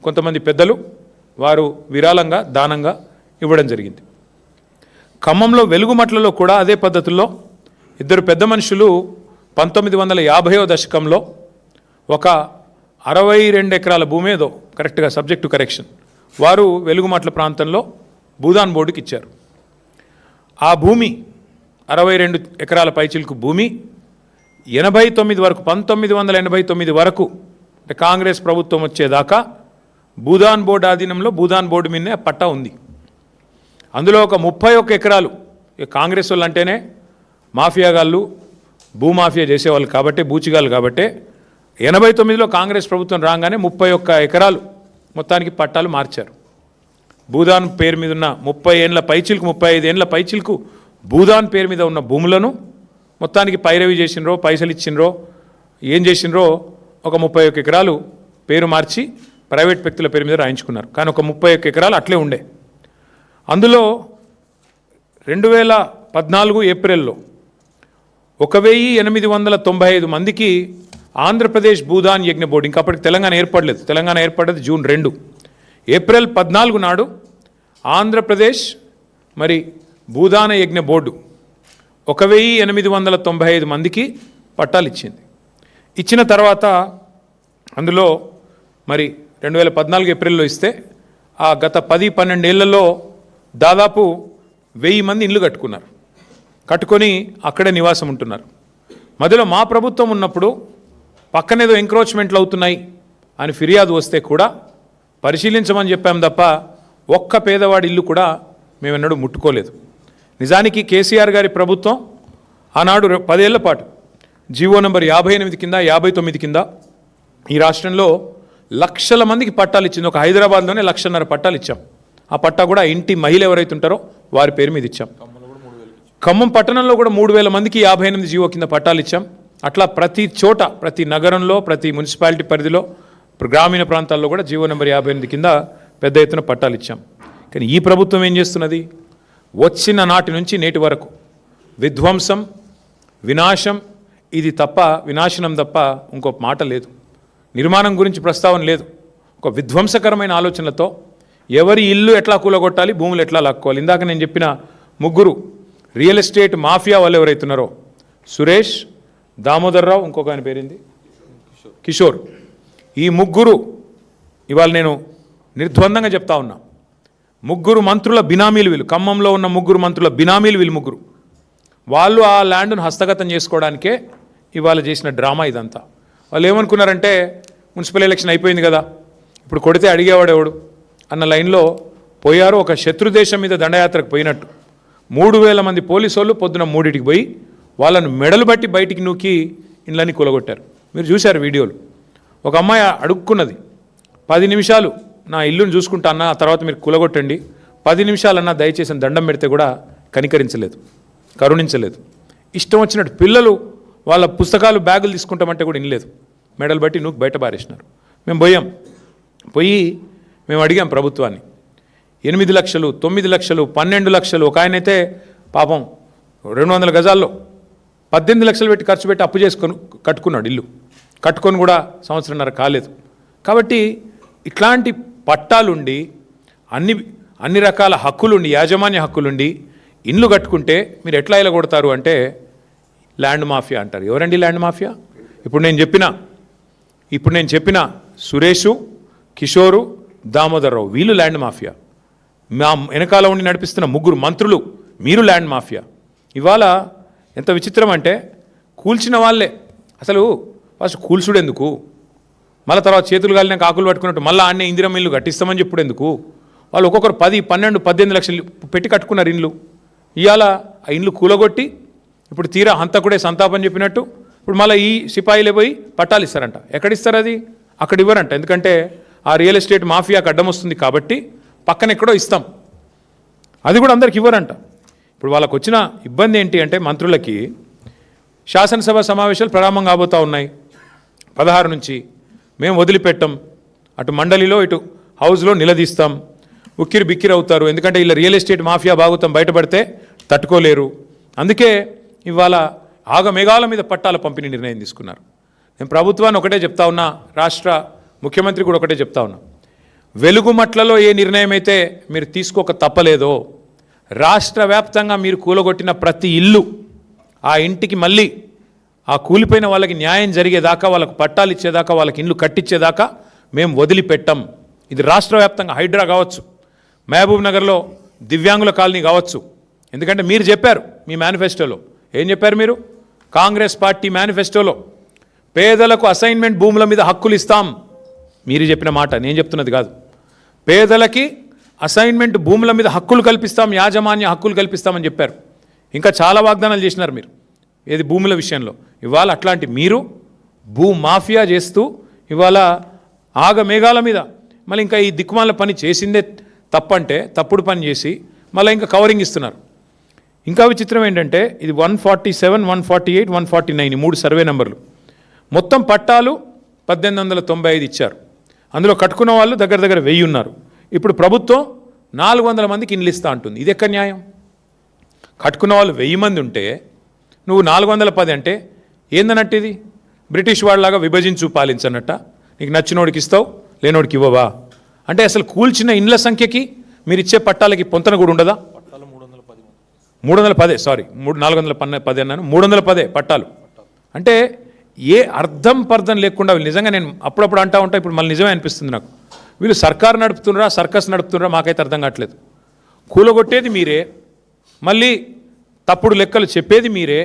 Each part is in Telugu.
కొంతమంది పెద్దలు వారు విరాళంగా దానంగా ఇవ్వడం జరిగింది. ఖమ్మంలో వెలుగుమట్లలో కూడా అదే పద్ధతుల్లో ఇద్దరు పెద్ద మనుషులు 1950వ దశకంలో ఒక 62 ఎకరాల భూమి ఏదో కరెక్ట్గా సబ్జెక్టు కరెక్షన్ వారు వెలుగుమట్ల ప్రాంతంలో భూదాన్ బోర్డుకి ఇచ్చారు. ఆ భూమి 62 ఎకరాల పైచిలకు భూమి 89 వరకు 1989 వరకు అంటే కాంగ్రెస్ ప్రభుత్వం వచ్చేదాకా భూదాన్ బోర్డు ఆధీనంలో భూదాన్ బోర్డు మీదనే పట్టా ఉంది. అందులో ఒక 31 ఎకరాలు కాంగ్రెస్ వాళ్ళు అంటేనే మాఫియాగాళ్ళు భూమాఫియా చేసేవాళ్ళు కాబట్టి బూచిగాళ్ళు కాబట్టి 89లో కాంగ్రెస్ ప్రభుత్వం రాగానే 31 ఎకరాలు మొత్తానికి పట్టాలు మార్చారు. భూదాన్ పేరు మీద ఉన్న 30 ఏళ్ళ పైచిలకు 35 ఏళ్ళ పైచిలకు భూదాన్ పేరు మీద ఉన్న భూములను మొత్తానికి పైరవి చేసినరో పైసలు ఇచ్చినరో ఏం చేసినరో ఒక 31 ఎకరాలు పేరు మార్చి ప్రైవేట్ వ్యక్తుల పేరు మీద రాయించుకున్నారు. కానీ ఒక 31 ఎకరాలు అట్లే ఉండే. అందులో 2014 ఏప్రిల్లో 1895 మందికి ఆంధ్రప్రదేశ్ భూదాన్ యజ్ఞ బోర్డు, ఇంకా అప్పటికి తెలంగాణ ఏర్పడలేదు, తెలంగాణ ఏర్పడ్డది జూన్ 2, ఏప్రిల్ 14 నాడు ఆంధ్రప్రదేశ్ మరి భూదాన యజ్ఞ బోర్డు 1895 మందికి పట్టాలు ఇచ్చింది. ఇచ్చిన తర్వాత అందులో మరి 2014 ఏప్రిల్లో ఇస్తే ఆ గత 10-12 ఏళ్లలో దాదాపు 1000 మంది ఇళ్ళు కట్టుకున్నారు. కట్టుకొని అక్కడే నివాసం ఉంటున్నారు. మధ్యలో మా ప్రభుత్వం ఉన్నప్పుడు పక్కనేదో ఎంక్రోచ్మెంట్లు అవుతున్నాయి అని ఫిర్యాదు వస్తే కూడా పరిశీలించమని చెప్పాం తప్ప ఒక్క పేదవాడి ఇల్లు కూడా మేమెన్నడూ ముట్టుకోలేదు. నిజానికి కేసీఆర్ గారి ప్రభుత్వం ఆనాడు 10 ఏళ్ల పాటు జీవో నంబర్ 58 కింద 59 కింద ఈ రాష్ట్రంలో లక్షల మందికి పట్టాలు ఇచ్చింది. ఒక హైదరాబాద్లోనే 1,50,000 పట్టాలు ఇచ్చాం. ఆ పట్టా కూడా ఇంటి మహిళ ఎవరైతే ఉంటారో వారి పేరు మీద ఇచ్చాం. ఖమ్మం పట్టణంలో కూడా 3,000 మందికి 58 జీవో కింద పట్టాలు ఇచ్చాం. అట్లా ప్రతి చోట ప్రతి నగరంలో ప్రతి మున్సిపాలిటీ పరిధిలో గ్రామీణ ప్రాంతాల్లో కూడా జీవో నెంబర్ 58 కింద పెద్ద ఎత్తున పట్టాలు ఇచ్చాం. కానీ ఈ ప్రభుత్వం ఏం చేస్తున్నది? వచ్చిన నాటి నుంచి నేటి వరకు విధ్వంసం వినాశం ఇది తప్ప వినాశనం తప్ప ఇంకో మాట లేదు. నిర్మాణం గురించి ప్రస్తావన లేదు. ఒక విధ్వంసకరమైన ఆలోచనలతో ఎవరి ఇల్లు ఎట్లా కూలగొట్టాలి, భూములు ఎట్లా లాక్కోవాలి. ఇందాక నేను చెప్పిన 3 రియల్ ఎస్టేట్ మాఫియా వాళ్ళు ఎవరైతున్నారో సురేష్, దామోదర్రావు, ఇంకొక ఆయన పేరింది కిషోర్, ఈ 3 ఇవాళ నేను నిర్ద్వందంగా చెప్తా ఉన్నా. 3 మంత్రుల బినామీలు వీళ్ళు. ఖమ్మంలో ఉన్న 3 మంత్రుల బినామీలు వీళ్ళు 3. వాళ్ళు ఆ ల్యాండ్ను హస్తగతం చేసుకోవడానికే ఇవాళ చేసిన డ్రామా ఇదంతా. వాళ్ళు ఏమనుకున్నారంటే మున్సిపల్ ఎలక్షన్ అయిపోయింది కదా, ఇప్పుడు కొడితే అడిగేవాడెవడు అన్న లైన్లో పోయారు. ఒక శత్రుదేశం మీద దండయాత్రకు పోయినట్టు 3,000 మంది పోలీసు వాళ్ళు పొద్దున 3టికి పోయి వాళ్ళను మెడలు బట్టి బయటికి నూకి ఇండ్లన్నీ కూలగొట్టారు. మీరు చూశారు వీడియోలు. ఒక అమ్మాయి అడుక్కున్నది, 10 నిమిషాలు నా ఇల్లును చూసుకుంటా అన్న, ఆ తర్వాత మీరు కూలగొట్టండి, 10 నిమిషాలన్నా దయచేసి దండం పెడితే కూడా కనికరించలేదు, కరుణించలేదు. ఇష్టం వచ్చినట్టు పిల్లలు వాళ్ళ పుస్తకాలు బ్యాగులు తీసుకుంటామంటే కూడా ఇనలేదు, మెడలు బట్టి నూకి బయట బారేసినారు. మేము పోయి మేము అడిగాం ప్రభుత్వాన్ని. 8 లక్షలు, 9 లక్షలు, 12 లక్షలు, ఒక ఆయనైతే పాపం 200 గజాల్లో 18 లక్షలు పెట్టి ఖర్చు పెట్టి అప్పు చేసుకొని కట్టుకున్నాడు ఇల్లు. కట్టుకొని కూడా సంవత్సరంన్నర కాలేదు. కాబట్టి ఇట్లాంటి పట్టాలుండి అన్ని రకాల హక్కులుండి యాజమాన్య హక్కులుండి ఇండ్లు కట్టుకుంటే మీరు ఎట్లా ఇలా కొడతారు అంటే ల్యాండ్ మాఫియా అంటారు. ఎవరండి ల్యాండ్ మాఫియా? ఇప్పుడు నేను చెప్పిన సురేషు, కిషోరు, దామోదర్రావు వీళ్ళు ల్యాండ్ మాఫియా. మా వెనకాల ఉండి నడిపిస్తున్న 3 మంత్రులు మీరు ల్యాండ్ మాఫియా. ఇవాళ ఎంత విచిత్రం అంటే కూల్చిన వాళ్ళే అసలు ఫస్ట్ కూల్చుడు ఎందుకు, మళ్ళీ తర్వాత చేతులు కాలినాక ఆకులు పట్టుకున్నట్టు మళ్ళీ ఆన్నే ఇందిరమ్మ ఇల్లు కట్టిస్తామని చెప్పుడు ఎందుకు? వాళ్ళు ఒక్కొక్కరు 10, 12, 18 లక్షలు పెట్టి కట్టుకున్నారు ఇండ్లు. ఇవాళ ఆ ఇండ్లు కూలగొట్టి ఇప్పుడు తీరా హంతకుడే సంతాపం చెప్పినట్టు ఇప్పుడు మళ్ళీ ఈ సిపాయిలే పోయి పట్టాలు ఇస్తారంట. ఎక్కడిస్తారు అది? అక్కడ ఇవ్వరంట. ఎందుకంటే ఆ రియల్ ఎస్టేట్ మాఫియాకి అడ్డం వస్తుంది కాబట్టి పక్కన ఎక్కడో ఇస్తాం, అది కూడా అందరికి ఇవ్వరంట. ఇప్పుడు వాళ్ళకు వచ్చిన ఇబ్బంది ఏంటి అంటే మంత్రులకి శాసనసభ సమావేశాలు ప్రారంభం కాబోతూ ఉన్నాయి 16 నుంచి. మేము వదిలిపెట్టాం, అటు మండలిలో ఇటు హౌస్లో నిలదీస్తాం, ఉక్కిరి బిక్కిరి అవుతారు. ఎందుకంటే ఇలా రియల్ ఎస్టేట్ మాఫియా బాగుతాం బయటపడితే తట్టుకోలేరు. అందుకే ఇవాళ ఆగమేఘాల మీద పట్టాల పంపిణీ నిర్ణయం తీసుకున్నారు. నేను ప్రభుత్వాన్ని ఒకటే చెప్తా ఉన్నా, రాష్ట్ర ముఖ్యమంత్రి కూడా ఒకటే చెప్తా ఉన్నా, వెలుగుమట్లలో ఏ నిర్ణయం అయితే మీరు తీసుకోక తప్పలేదో రాష్ట్ర వ్యాప్తంగా మీరు కూలగొట్టిన ప్రతి ఇల్లు ఆ ఇంటికి మళ్ళీ ఆ కూలిపోయిన వాళ్ళకి న్యాయం జరిగేదాకా, వాళ్ళకు పట్టాలు ఇచ్చేదాకా, వాళ్ళకి ఇల్లు కట్టించేదాకా మేము వదిలిపెట్టాం. ఇది రాష్ట్ర వ్యాప్తంగా హైడ్రా కావచ్చు, మహబూబ్ నగర్లో దివ్యాంగుల కాలనీ కావచ్చు. ఎందుకంటే మీరు చెప్పారు మీ మేనిఫెస్టోలో, ఏం చెప్పారు మీరు? కాంగ్రెస్ పార్టీ మేనిఫెస్టోలో పేదలకు అసైన్మెంట్ భూముల మీద హక్కులు ఇస్తాం. మీరు చెప్పిన మాట, నేను చెప్తున్నది కాదు. పేదలకి అసైన్మెంట్ భూముల మీద హక్కులు కల్పిస్తాం, యాజమాన్య హక్కులు కల్పిస్తామని చెప్పారు. ఇంకా చాలా వాగ్దానాలు చేసినారు మీరు ఏది భూముల విషయంలో. ఇవాళ అట్లాంటి మీరు భూ మాఫియా చేస్తూ ఇవాళ ఆగమేఘాల మీద మళ్ళీ ఇంకా ఈ దిక్కుమాల పని చేసిందే తప్పంటే తప్పుడు పని చేసి మళ్ళీ ఇంకా కవరింగ్ ఇస్తున్నారు. ఇంకా విచిత్రం ఏంటంటే ఇది 147, 148, 149 ఈ 3 సర్వే నెంబర్లు. మొత్తం పట్టాలు 1895 ఇచ్చారు. అందులో కట్టుకున్న వాళ్ళు దగ్గర దగ్గర 1000 ఉన్నారు. ఇప్పుడు ప్రభుత్వం 400 మందికి ఇండ్లు ఇస్తా అంటుంది. ఇది ఎక్కడ న్యాయం? కట్టుకున్న వాళ్ళు 1000 మంది ఉంటే నువ్వు 410 అంటే ఏందన్నట్టు? ఇది బ్రిటిష్ వాళ్ళలాగా విభజించు పాలించన్నట్ట. నీకు నచ్చినోడికి ఇస్తావు, లేనోడికి ఇవ్వవా? అంటే అసలు కూల్చిన ఇండ్ల సంఖ్యకి మీరు ఇచ్చే పట్టాలకి పొంతన కూడా ఉండదా? 310 సారీ 410 అన్నాను, 310 పట్టాలు. అంటే ఏ అర్థం పర్థం లేకుండా వీళ్ళు నిజంగా, నేను అప్పుడప్పుడు అంటా ఉంటా, ఇప్పుడు మళ్ళీ నిజమే అనిపిస్తుంది నాకు. వీళ్ళు సర్కారు నడుపుతున్నారా, సర్కస్ నడుపుతున్నారా మాకైతే అర్థం కావట్లేదు. కూలగొట్టేది మీరే, మళ్ళీ తప్పుడు లెక్కలు చెప్పేది మీరే,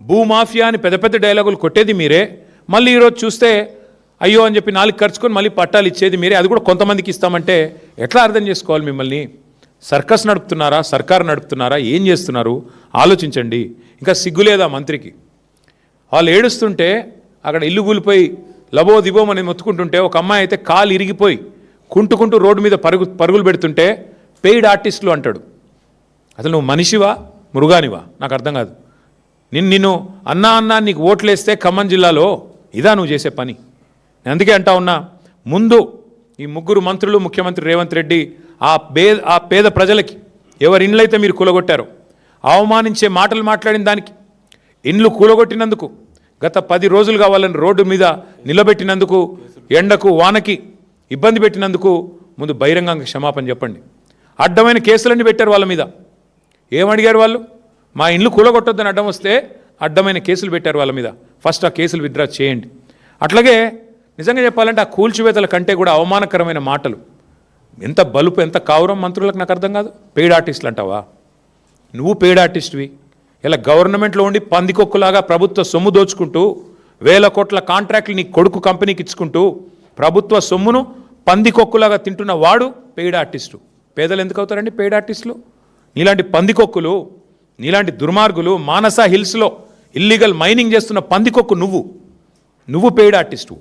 భూమాఫియా అని పెద్ద పెద్ద డైలాగులు కొట్టేది మీరే, మళ్ళీ ఈరోజు చూస్తే అయ్యో అని చెప్పి 4 ఖర్చుకొని మళ్ళీ పట్టాలు ఇచ్చేది మీరే. అది కూడా కొంతమందికి ఇస్తామంటే ఎట్లా అర్థం చేసుకోవాలి మిమ్మల్ని? సర్కస్ నడుపుతున్నారా, సర్కారు నడుపుతున్నారా, ఏం చేస్తున్నారు ఆలోచించండి. ఇంకా సిగ్గులేదా మంత్రికి? వాళ్ళు ఏడుస్తుంటే అక్కడ ఇల్లు కూలిపోయి లబో దిబోమని మొత్తుకుంటుంటే ఒక అమ్మాయి అయితే కాలు ఇరిగిపోయి కుంటుకుంటూ రోడ్డు మీద పరుగులు పెడుతుంటే పెయిడ్ ఆర్టిస్టులు అంటాడు. అసలు నువ్వు మనిషివా మృగానివా నాకు అర్థం కాదు. నిన్ను అన్నా నీకు ఓట్లేస్తే ఖమ్మం జిల్లాలో ఇదా నువ్వు చేసే పని? నేను అందుకే అంటా ఉన్నా, ముందు ఈ 3 మంత్రులు, ముఖ్యమంత్రి రేవంత్ రెడ్డి ఆ పేద ప్రజలకి ఎవరి ఇండ్లైతే మీరు కూలగొట్టారో, అవమానించే మాటలు మాట్లాడిన దానికి, ఇండ్లు కూలగొట్టినందుకు, గత 10 రోజులుగా వాళ్ళని రోడ్డు మీద నిలబెట్టినందుకు, ఎండకు వానకి ఇబ్బంది పెట్టినందుకు ముందు బహిరంగంగా క్షమాపణ చెప్పండి. అడ్డమైన కేసులన్నీ పెట్టారు వాళ్ళ మీద. ఏమడిగారు వాళ్ళు? మా ఇండ్లు కూలగొట్టొద్దని అడ్డం వస్తే అడ్డమైన కేసులు పెట్టారు వాళ్ళ మీద. ఫస్ట్ ఆ కేసులు విత్డ్రా చేయండి. అట్లాగే నిజంగా చెప్పాలంటే ఆ కూల్చివేతల కంటే కూడా అవమానకరమైన మాటలు, ఎంత బలుపు, ఎంత కావురం మంత్రులకు నాకు అర్థం కాదు. పెయిడ్ ఆర్టిస్టులు అంటావా? నువ్వు పెయిడ్ ఆర్టిస్ట్వి. ఇలా గవర్నమెంట్లో ఉండి పందికొక్కులాగా ప్రభుత్వ సొమ్ము దోచుకుంటూ 1000 కోట్ల కాంట్రాక్ట్లు నీ కొడుకు కంపెనీకి ఇచ్చుకుంటూ ప్రభుత్వ సొమ్మును పందికొక్కులాగా తింటున్న వాడు పెయిడ్ ఆర్టిస్టు. పేదలు ఎందుకు అవుతారండి పెయిడ్ ఆర్టిస్టులు? నీలాంటి పందికొక్కులు, నీలాంటి దుర్మార్గులు, మానస హిల్స్లో ఇల్లీగల్ మైనింగ్ చేస్తున్న పందికొక్కు నువ్వు పెయిడ్ ఆర్టిస్టు.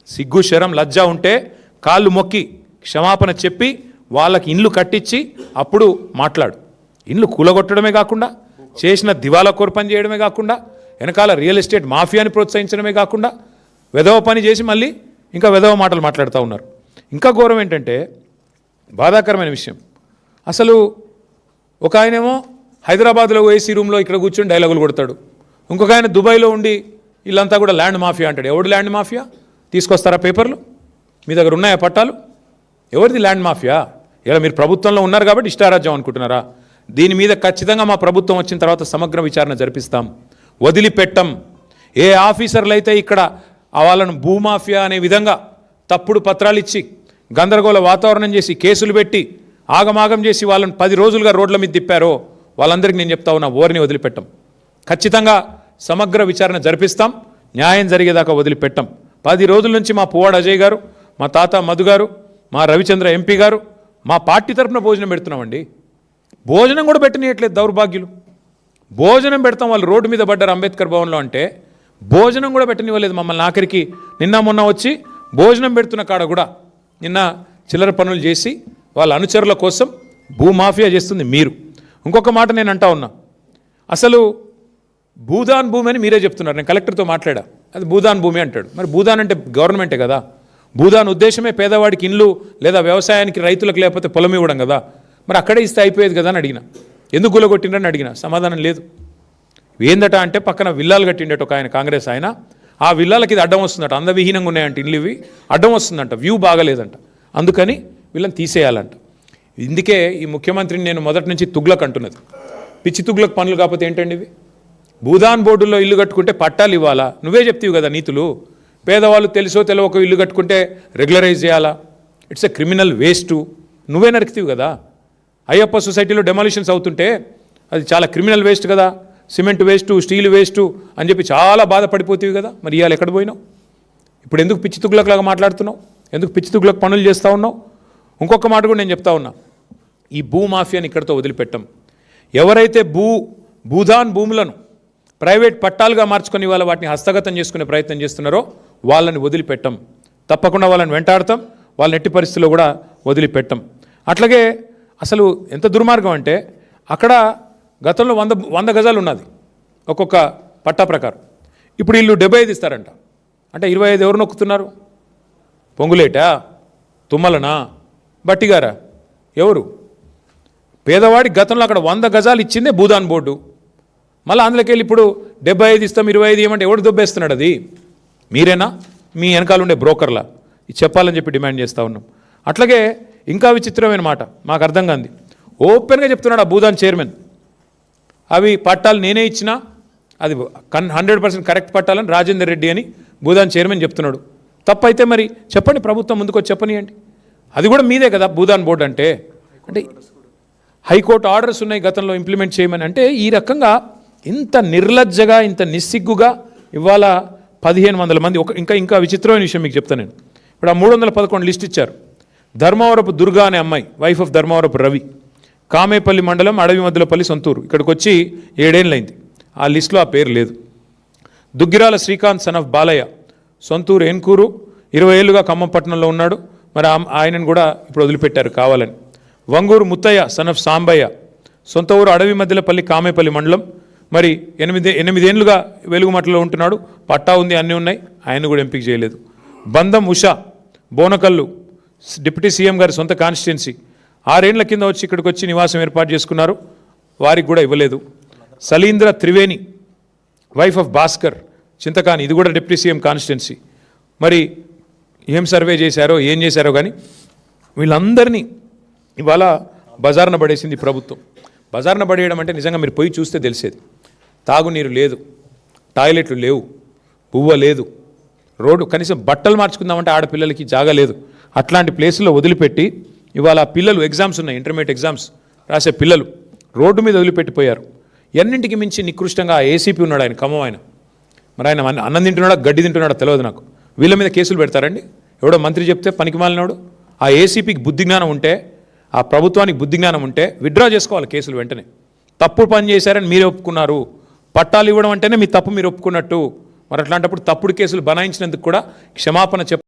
సిగ్గు శరం లజ్జ ఉంటే కాళ్ళు మొక్కి క్షమాపణ చెప్పి వాళ్ళకి ఇండ్లు కట్టించి అప్పుడు మాట్లాడు. ఇండ్లు కూలగొట్టడమే కాకుండా, చేసిన దివాలా కోర్పని చేయడమే కాకుండా, వెనకాల రియల్ ఎస్టేట్ మాఫియాని ప్రోత్సహించడమే కాకుండా వెధవ పని చేసి మళ్ళీ ఇంకా వెధవ మాటలు మాట్లాడుతూ ఉన్నారు. ఇంకా ఘోరం ఏంటంటే, బాధాకరమైన విషయం, అసలు ఒక ఆయనేమో హైదరాబాద్లో ఏసీ రూమ్లో ఇక్కడ కూర్చొని డైలాగులు కొడతాడు. ఇంకొక ఆయన దుబాయ్లో ఉండి వీళ్ళంతా కూడా ల్యాండ్ మాఫియా అంటాడు. ఎవడు ల్యాండ్ మాఫియా? తీసుకొస్తారా పేపర్లు? మీ దగ్గర ఉన్నాయా పట్టాలు? ఎవరిది ల్యాండ్ మాఫియా? ఇలా మీరు ప్రభుత్వంలో ఉన్నారు కాబట్టి ఇష్టారాజ్యం అనుకుంటున్నారా? దీని మీద ఖచ్చితంగా మా ప్రభుత్వం వచ్చిన తర్వాత సమగ్ర విచారణ జరిపిస్తాం, వదిలిపెట్టం. ఏ ఆఫీసర్లు అయితే ఇక్కడ వాళ్ళను భూమాఫియా అనే విధంగా తప్పుడు పత్రాలు ఇచ్చి గందరగోళ వాతావరణం చేసి కేసులు పెట్టి ఆగమాగం చేసి వాళ్ళని 10 రోజులుగా రోడ్ల మీద తిప్పారో వాళ్ళందరికీ నేను చెప్తా ఉన్నా, ఓరిని వదిలిపెట్టం. ఖచ్చితంగా సమగ్ర విచారణ జరిపిస్తాం, న్యాయం జరిగేదాకా వదిలిపెట్టం. 10 రోజుల నుంచి మా పువ్వాడ అజయ్ గారు, మా తాత మధు గారు, మా రవిచంద్ర ఎంపీ గారు మా పార్టీ తరఫున భోజనం పెడుతున్నామండి. భోజనం కూడా పెట్టనీయట్లేదు దౌర్భాగ్యులు. భోజనం పెడతాం, వాళ్ళు రోడ్డు మీద పడ్డారు అంబేద్కర్ భవన్లో అంటే భోజనం కూడా పెట్టనివ్వలేదు మమ్మల్ని. ఆఖరికి నిన్న మొన్న వచ్చి భోజనం పెడుతున్న కాడ కూడా నిన్న చిల్లర పనులు చేసి వాళ్ళ అనుచరుల కోసం భూమాఫియా చేస్తుంది మీరు. ఇంకొక మాట నేను అంటా ఉన్నా, అసలు భూదాన్ భూమి అని మీరే చెప్తున్నారు. నేను కలెక్టర్తో మాట్లాడా, అది భూదాన్ భూమి అంటాడు. మరి భూదాన్ అంటే గవర్నమెంటే కదా. భూదాన్ ఉద్దేశమే పేదవాడికి ఇండ్లు లేదా వ్యవసాయానికి రైతులకు లేకపోతే పొలం ఇవ్వడం కదా. మరి అక్కడే ఇస్తే అయిపోయేది కదా అని అడిగిన. ఎందుకు గులగొట్టిండ్రని అడిగిన, సమాధానం లేదు. ఏందట అంటే పక్కన విల్లాలు కట్టిండట ఒక ఆయన, కాంగ్రెస్ ఆయన. ఆ విల్లాలకి ఇది అడ్డం వస్తుందట, అందవిహీనంగా ఉన్నాయంట ఇండ్లు, ఇవి అడ్డం వస్తుందంట, వ్యూ బాగలేదంట. అందుకని వీళ్ళని తీసేయాలంట. ఇందుకే ఈ ముఖ్యమంత్రిని నేను మొదటి నుంచి తుగ్లక్ అంటున్నది. పిచ్చి తుగ్లక్ పనులు కాకపోతే ఏంటండి ఇవి? భూదాన్ బోర్డుల్లో ఇల్లు కట్టుకుంటే పట్టాలు ఇవ్వాలా? నువ్వే చెప్తావు కదా నీతులు. పేదవాళ్ళు తెలుసో తెలియక ఇల్లు కట్టుకుంటే రెగ్యులరైజ్ చేయాలా? It's a criminal waste. నువ్వే నరికితీవు కదా. అయ్యప్ప సొసైటీలో డెమాలిషన్స్ అవుతుంటే అది చాలా క్రిమినల్ వేస్ట్ కదా. సిమెంట్ వేస్టు, స్టీల్ వేస్టు అని చెప్పి చాలా బాధపడిపోతీవి కదా. మరి ఇవాళ ఎక్కడ పోయినావు? ఇప్పుడు ఎందుకు పిచ్చి తుగ్లక్లాగా మాట్లాడుతున్నావు? ఎందుకు పిచ్చి తుగ్లక్ పనులు చేస్తూ ఉన్నావు? ఇంకొక మాట కూడా నేను చెప్తా ఉన్నా, ఈ భూ మాఫియాని ఇక్కడితో వదిలిపెట్టం. ఎవరైతే భూదాన్ భూములను ప్రైవేట్ పట్టాలుగా మార్చుకొని వాళ్ళ వాటిని హస్తగతం చేసుకునే ప్రయత్నం చేస్తున్నారో వాళ్ళని వదిలిపెట్టం. తప్పకుండా వాళ్ళని వెంటాడతాం. వాళ్ళని ఎట్టి పరిస్థితుల్లో కూడా వదిలిపెట్టం. అట్లాగే అసలు ఎంత దుర్మార్గం అంటే అక్కడ గతంలో 100 గజాలు ఉన్నది ఒక్కొక్క పట్టా ప్రకారం. ఇప్పుడు వీళ్ళు 75 ఇస్తారంట. అంటే 25 ఎవరు నొక్కుతున్నారు? పొంగులేటా, తుమ్మలనా, బట్టిగారా? ఎవరు? పేదవాడి గతంలో అక్కడ 100 గజాలు ఇచ్చిందే భూదాన్ బోర్డు. మళ్ళీ అందులోకి వెళ్ళి ఇప్పుడు 75 ఇస్తాం 25 ఏమంటే ఎవడు దొబ్బేస్తున్నాడు? అది మీరేనా? మీ వెనకాల ఉండే బ్రోకర్లా? ఇది చెప్పాలని చెప్పి డిమాండ్ చేస్తూ ఉన్నాం. అట్లాగే ఇంకా విచిత్రమైన మాట మాకు అర్థం కాంది. ఓపెన్గా చెప్తున్నాడు ఆ భూదాన్ చైర్మన్, అవి పట్టాలు నేనే ఇచ్చినా అది 100% కరెక్ట్ పట్టాలని రాజేందర్ రెడ్డి అని భూదాన్ చైర్మన్ చెప్తున్నాడు. తప్పైతే మరి చెప్పండి, ప్రభుత్వం ముందుకొచ్చి చెప్పనియండి. అది కూడా మీదే కదా భూదాన్ బోర్డు అంటే. అంటే హైకోర్టు ఆర్డర్స్ ఉన్నాయి గతంలో ఇంప్లిమెంట్ చేయమని. అంటే ఈ రకంగా ఇంత నిర్లజ్జగా, ఇంత నిస్సిగ్గుగా ఇవాళ 1500 మంది ఇంకా విచిత్రమైన విషయం మీకు చెప్తాను నేను. ఇప్పుడు ఆ 311 లిస్ట్ ఇచ్చారు. ధర్మవరపు దుర్గా అనే అమ్మాయి, వైఫ్ ఆఫ్ ధర్మవరపు రవి, కామేపల్లి మండలం అడవి మధ్యలపల్లి సొంతూరు, ఇక్కడికి వచ్చి 7 ఏళ్ళైంది. ఆ లిస్టులో ఆ పేరు లేదు. దుగ్గిరాల శ్రీకాంత్ సన్ ఆఫ్ బాలయ్య, సొంతూరు ఎన్కూరు, 20 ఏళ్ళుగా ఖమ్మం పట్టణంలో ఉన్నాడు. మరి ఆయనను కూడా ఇప్పుడు వదిలిపెట్టారు కావాలని. వంగూరు ముత్తయ్య సన్ ఆఫ్ సాంబయ్య, సొంత ఊరు అడవి మధ్యలపల్లి కామేపల్లి మండలం, మరి 8 ఏళ్ళుగా వెలుగుమట్టలో ఉంటున్నాడు. పట్టా ఉంది, అన్నీ ఉన్నాయి, ఆయన కూడా ఎంపిక చేయలేదు. బంధం ఉషా, బోనకల్లు, డిప్యూటీ సీఎం గారి సొంత కాన్స్టిట్యున్సీ, 6 ఏళ్ల కింద వచ్చి ఇక్కడికి వచ్చి నివాసం ఏర్పాటు చేసుకున్నారు, వారికి కూడా ఇవ్వలేదు. సలీంద్ర త్రివేణి, వైఫ్ ఆఫ్ భాస్కర్, చింతకాని, ఇది కూడా డిప్యూటీ సీఎం కాన్స్టిట్యున్సీ. మరి ఏం సర్వే చేశారో ఏం చేశారో కానీ వీళ్ళందరినీ ఇవాళ బజార్న పడేసింది ప్రభుత్వం. బజార్న పడేయడం అంటే నిజంగా మీరు పోయి చూస్తే తెలిసేది. తాగునీరు లేదు, టాయిలెట్లు లేవు, పువ్వ లేదు, రోడ్డు కనీసం బట్టలు మార్చుకుందామంటే ఆడపిల్లలకి జాగా లేదు. అట్లాంటి ప్లేసుల్లో వదిలిపెట్టి ఇవాళ పిల్లలు ఎగ్జామ్స్ ఉన్నాయి, ఇంటర్మీడియట్ ఎగ్జామ్స్ రాసే పిల్లలు రోడ్డు మీద వదిలిపెట్టిపోయారు. ఎన్నింటికి మించి నికృష్టంగా ఏసీపీ ఉన్నాడు ఆయన, ఖమ్మం ఆయన. మరి ఆయన అన్నం తింటున్నాడా గడ్డి తింటున్నాడా తెలియదు నాకు. వీళ్ళ మీద కేసులు పెడతారండి? ఎవడో మంత్రి చెప్తే పనికి మాలినాడు. ఆ ఏసీపీకి బుద్ధి జ్ఞానం ఉంటే, ఆ ప్రభుత్వానికి బుద్ధి జ్ఞానం ఉంటే విత్డ్రా చేసుకోవాలి కేసులు వెంటనే. తప్పుడు పని చేశారని మీరే ఒప్పుకున్నారు. పట్టాలు ఇవ్వడం అంటేనే మీ తప్పు మీరు ఒప్పుకున్నట్టు. మరి అట్లాంటప్పుడు తప్పుడు కేసులు బనాయించినందుకు కూడా క్షమాపణ